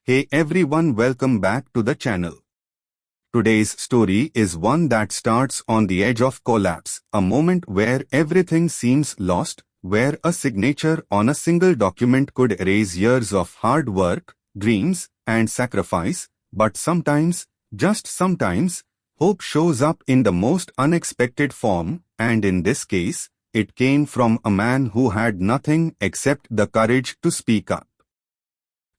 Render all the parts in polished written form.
Hey everyone, welcome back to the channel. Today's story is one that starts on the edge of collapse, a moment where everything seems lost, where a signature on a single document could erase years of hard work, dreams, and sacrifice, but sometimes, just sometimes, hope shows up in the most unexpected form, and in this case, it came from a man who had nothing except the courage to speak up.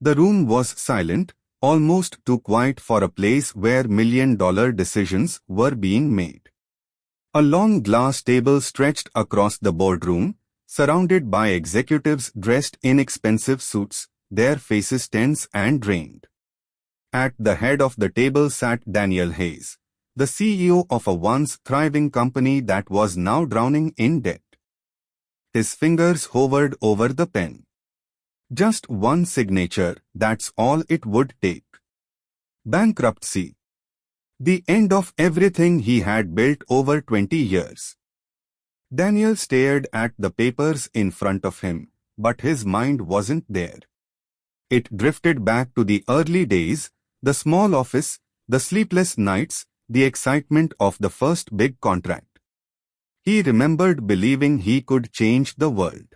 The room was silent, almost too quiet for a place where million-dollar decisions were being made. A long glass table stretched across the boardroom, surrounded by executives dressed in expensive suits, their faces tense and drained. At the head of the table sat Daniel Hayes, the CEO of a once thriving company that was now drowning in debt. His fingers hovered over the pen. Just one signature, that's all it would take. Bankruptcy. The end of everything he had built over 20 years. Daniel stared at the papers in front of him, but his mind wasn't there. It drifted back to the early days, the small office, the sleepless nights, the excitement of the first big contract. He remembered believing he could change the world.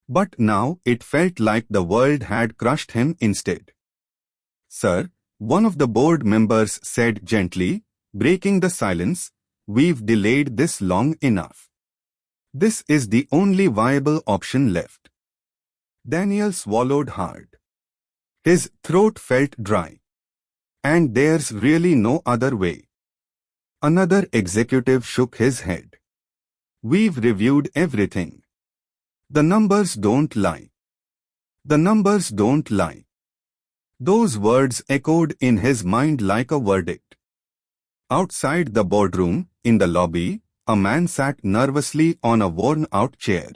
But now it felt like the world had crushed him instead. "Sir," one of the board members said gently, breaking the silence, "we've delayed this long enough. This is the only viable option left." Daniel swallowed hard. His throat felt dry. "And there's really no other way." Another executive shook his head. "We've reviewed everything. The numbers don't lie. The numbers don't lie." Those words echoed in his mind like a verdict. Outside the boardroom, in the lobby, a man sat nervously on a worn-out chair.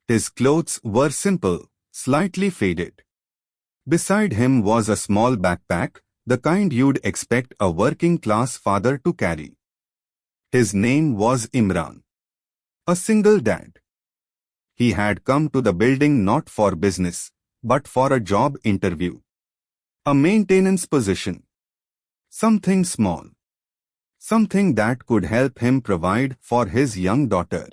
His clothes were simple, slightly faded. Beside him was a small backpack, the kind you'd expect a working-class father to carry. His name was Imran. A single dad. He had come to the building not for business, but for a job interview. A maintenance position. Something small. Something that could help him provide for his young daughter.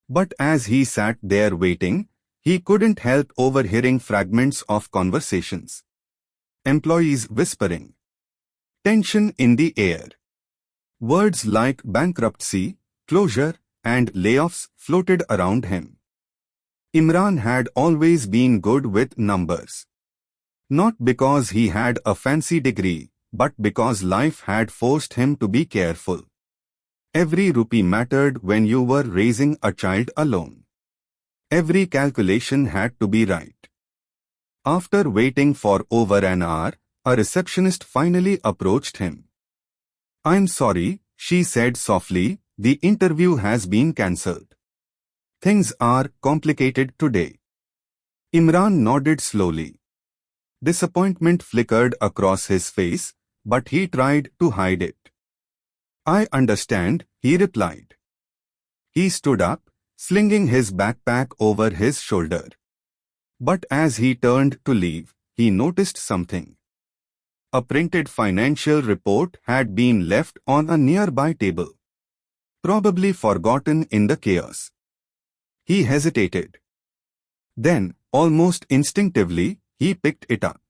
But as he sat there waiting, he couldn't help overhearing fragments of conversations. Employees whispering. Tension in the air. Words like bankruptcy, closure, and layoffs floated around him. Imran had always been good with numbers. Not because he had a fancy degree, but because life had forced him to be careful. Every rupee mattered when you were raising a child alone. Every calculation had to be right. After waiting for over an hour, a receptionist finally approached him. "I'm sorry," she said softly, "the interview has been cancelled. Things are complicated today." Imran nodded slowly. Disappointment flickered across his face, but he tried to hide it. "I understand," he replied. He stood up, slinging his backpack over his shoulder. But as he turned to leave, he noticed something. A printed financial report had been left on a nearby table. Probably forgotten in the chaos. He hesitated. Then, almost instinctively, he picked it up.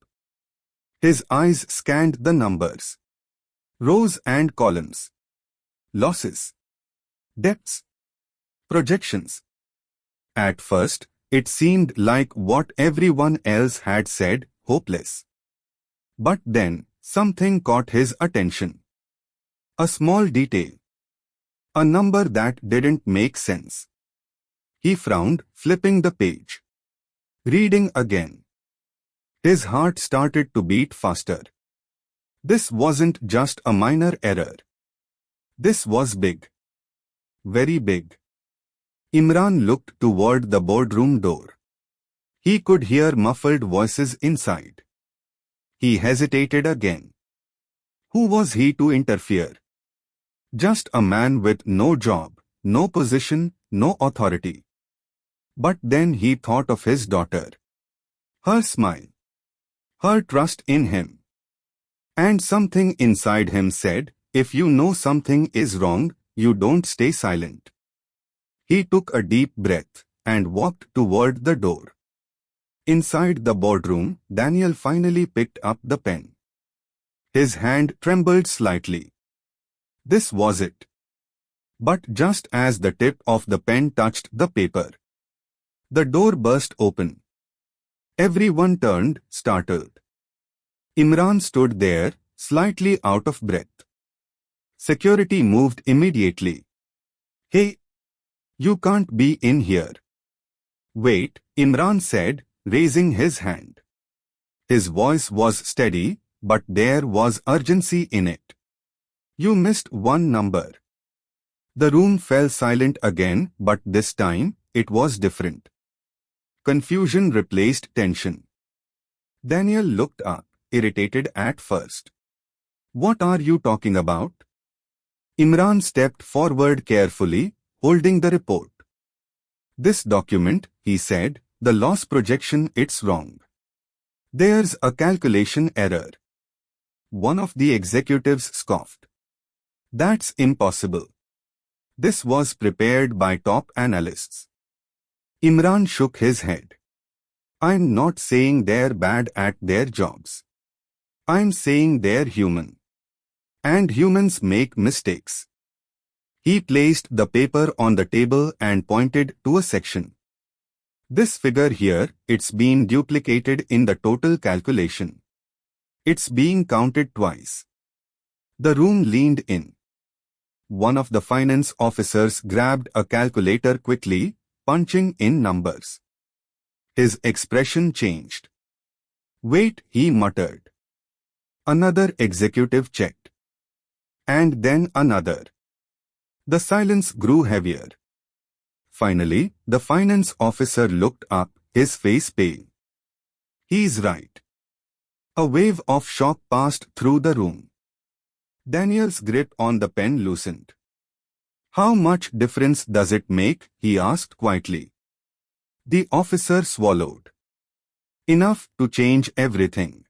His eyes scanned the numbers. Rows and columns. Losses. Debts. Projections. At first, it seemed like what everyone else had said, hopeless. But then, something caught his attention. A small detail. A number that didn't make sense. He frowned, flipping the page. Reading again. His heart started to beat faster. This wasn't just a minor error. This was big. Very big. Imran looked toward the boardroom door. He could hear muffled voices inside. He hesitated again. Who was he to interfere? Just a man with no job, no position, no authority. But then he thought of his daughter. Her smile. her trust in him. And something inside him said, if you know something is wrong, you don't stay silent. He took a deep breath and walked toward the door. Inside the boardroom, Daniel finally picked up the pen. His hand trembled slightly. This was it. But just as the tip of the pen touched the paper, the door burst open. Everyone turned, startled. Imran stood there, slightly out of breath. Security moved immediately. Hey, you can't be in here. Wait, Imran said, raising his hand. His voice was steady, but there was urgency in it. You missed one number. The room fell silent again, but this time, it was different. Confusion replaced tension. Daniel looked up, irritated at first. What are you talking about? Imran stepped forward carefully, holding the report. This document, he said, the loss projection, it's wrong. There's a calculation error. One of the executives scoffed. That's impossible. This was prepared by top analysts. Imran shook his head. I'm not saying they're bad at their jobs. I'm saying they're human. And humans make mistakes. He placed the paper on the table and pointed to a section. This figure here, it's been duplicated in the total calculation. It's being counted twice. The room leaned in. One of the finance officers grabbed a calculator quickly, punching in numbers. His expression changed. Wait, he muttered. Another executive checked. And then another. The silence grew heavier. Finally, the finance officer looked up, his face pale. He's right. A wave of shock passed through the room. Daniel's grip on the pen loosened. How much difference does it make? He asked quietly. The officer swallowed. Enough to change everything.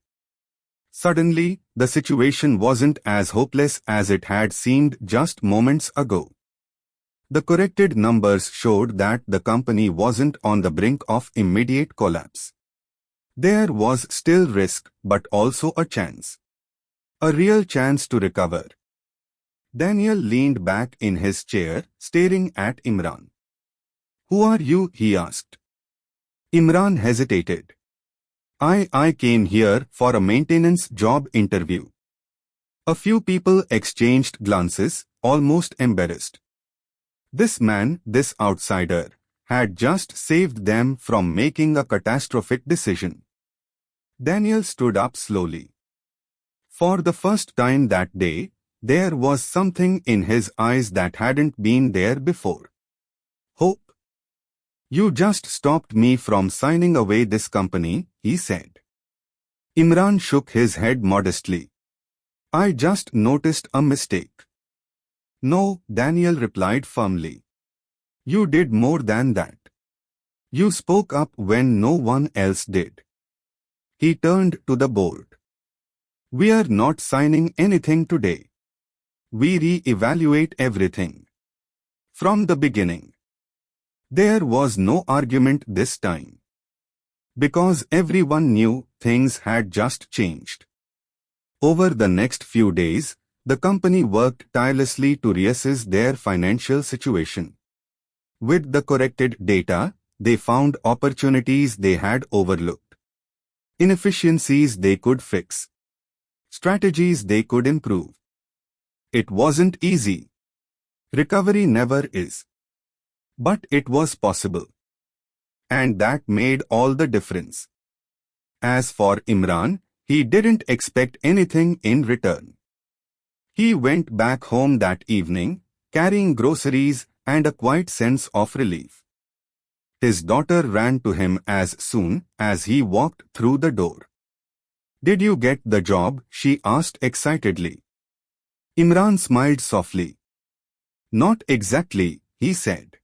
Suddenly, the situation wasn't as hopeless as it had seemed just moments ago. The corrected numbers showed that the company wasn't on the brink of immediate collapse. There was still risk, but also a chance. A real chance to recover. Daniel leaned back in his chair, staring at Imran. Who are you? He asked. Imran hesitated. I came here for a maintenance job interview. A few people exchanged glances, almost embarrassed. This man, this outsider, had just saved them from making a catastrophic decision. Daniel stood up slowly. For the first time that day, there was something in his eyes that hadn't been there before. Hope. You just stopped me from signing away this company, he said. Imran shook his head modestly. I just noticed a mistake. No, Daniel replied firmly. You did more than that. You spoke up when no one else did. He turned to the board. We are not signing anything today. We re-evaluate everything. From the beginning. There was no argument this time. Because everyone knew things had just changed. Over the next few days, the company worked tirelessly to reassess their financial situation. With the corrected data, they found opportunities they had overlooked. Inefficiencies they could fix. Strategies they could improve. It wasn't easy. Recovery never is. But it was possible. And that made all the difference. As for Imran, he didn't expect anything in return. He went back home that evening, carrying groceries and a quiet sense of relief. His daughter ran to him as soon as he walked through the door. Did you get the job? She asked excitedly. Imran smiled softly. Not exactly, he said.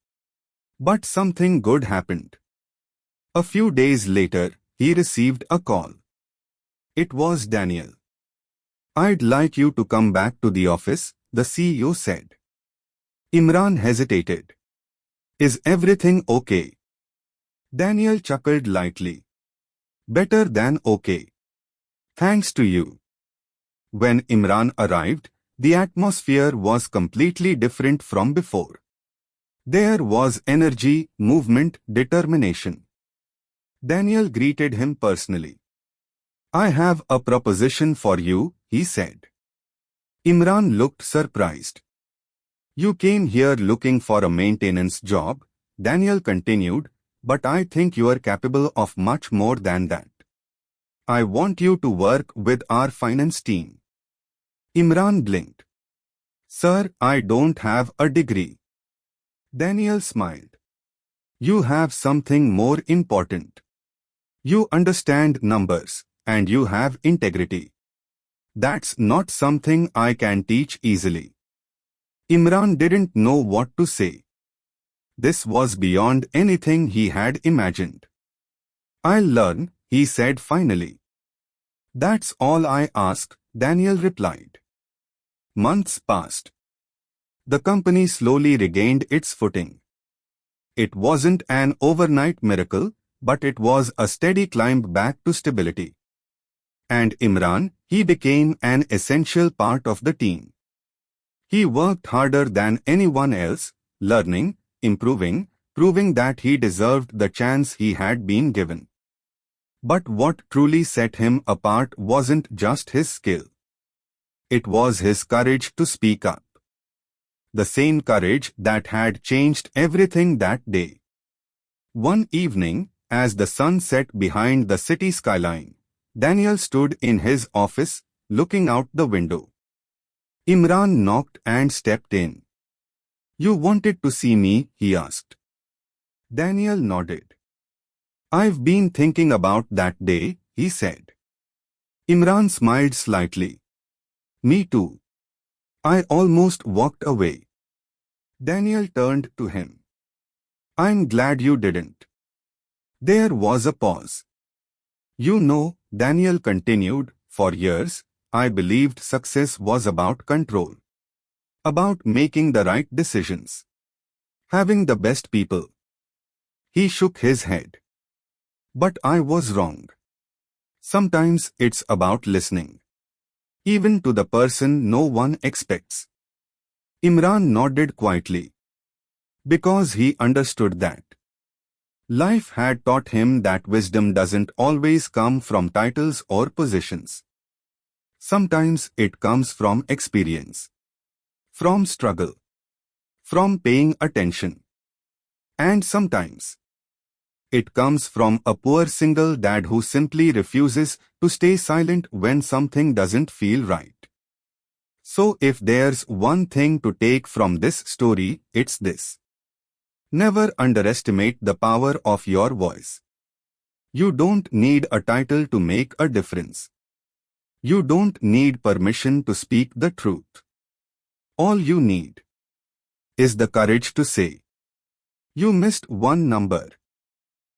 But something good happened. A few days later, he received a call. It was Daniel. I'd like you to come back to the office, the CEO said. Imran hesitated. Is everything okay? Daniel chuckled lightly. Better than okay. Thanks to you. When Imran arrived, the atmosphere was completely different from before. There was energy, movement, determination. Daniel greeted him personally. I have a proposition for you, he said. Imran looked surprised. You came here looking for a maintenance job, Daniel continued, but I think you are capable of much more than that. I want you to work with our finance team. Imran blinked. Sir, I don't have a degree. Daniel smiled. You have something more important. You understand numbers, and you have integrity. That's not something I can teach easily. Imran didn't know what to say. This was beyond anything he had imagined. I'll learn, he said finally. That's all I ask, Daniel replied. Months passed. The company slowly regained its footing. It wasn't an overnight miracle, but it was a steady climb back to stability. And Imran, he became an essential part of the team. He worked harder than anyone else, learning, improving, proving that he deserved the chance he had been given. But what truly set him apart wasn't just his skill. It was his courage to speak up. The same courage that had changed everything that day. One evening, as the sun set behind the city skyline, Daniel stood in his office, looking out the window. Imran knocked and stepped in. You wanted to see me, he asked. Daniel nodded. I've been thinking about that day, he said. Imran smiled slightly. Me too. I almost walked away. Daniel turned to him. I'm glad you didn't. There was a pause. You know, Daniel continued, for years, I believed success was about control. About making the right decisions. Having the best people. He shook his head. But I was wrong. Sometimes it's about listening. Even to the person no one expects. Imran nodded quietly. Because he understood that. Life had taught him that wisdom doesn't always come from titles or positions. Sometimes it comes from experience. From struggle. From paying attention. And sometimes it comes from a poor single dad who simply refuses to stay silent when something doesn't feel right. So if there's one thing to take from this story, it's this. Never underestimate the power of your voice. You don't need a title to make a difference. You don't need permission to speak the truth. All you need is the courage to say, you missed one number.